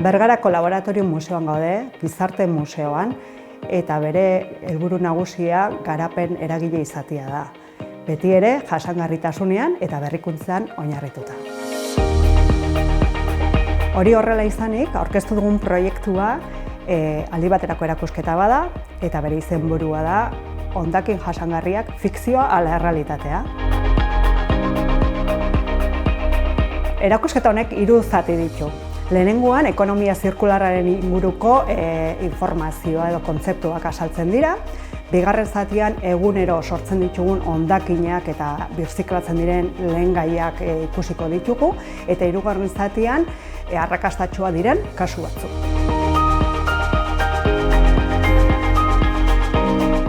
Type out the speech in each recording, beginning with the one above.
Bergarako Laboratorio Museoan gaude, Gizarte Museoan, eta bere helburu nagusia garapen eragile izatea da. Beti ere, jasangarritasunean eta berrikuntzean oinarrituta. Hori horrela izanik, aurkeztu dugun proiektua aldi baterako erakusketa bada, eta bere izenburua da hondakin jasangarriak fikzioa ala errealitatea. Erakusketa honek 3 zati ditu. Lehenengoan, ekonomia zirkularraren inguruko informazioa edo kontzeptuak azaltzen dira. Bigarren zatian, egunero sortzen ditugun hondakinak eta birziklatzen diren lehengaiak ikusiko ditugu. Eta hirugarren zatian, arrakastatsua diren kasu batzuk.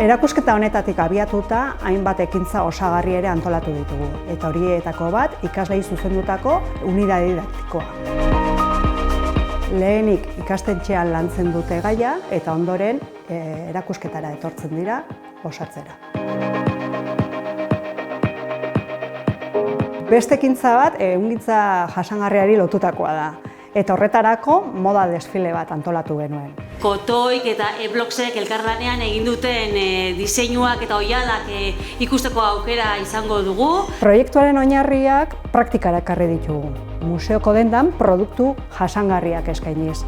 Erakusketa honetatik abiatuta, hainbat ekintza osagarri ere antolatu ditugu. Eta horietako bat, ikasleei zuzendutako unidade didaktikoa. Lehenik ikastetxean lantzen dute gaia eta ondoren erakusketara etortzen dira osatzera. Beste ekintza bat ehungintza jasangarriari lotutakoa da. Eta horretarako moda desfile bat antolatu genuen. Kotoik eta E-Blocksek elkarlanean egin duten diseinuak eta oihalak ikusteko aukera izango dugu. Proiektuaren oinarriak praktikara ekarri ditugu. Museoko dendan produktu jasangarriak eskainiz.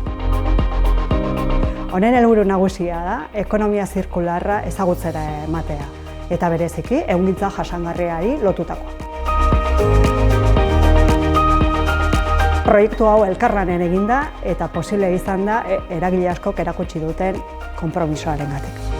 Honen helburu nagusia da ekonomia zirkularra ezagutzera ematea eta bereziki ehungintza jasangarriari lotutakoa. Proiektu hau elkarlanen eginda eta posible izan da eragile askok erakutsi duten konpromisoarengatik.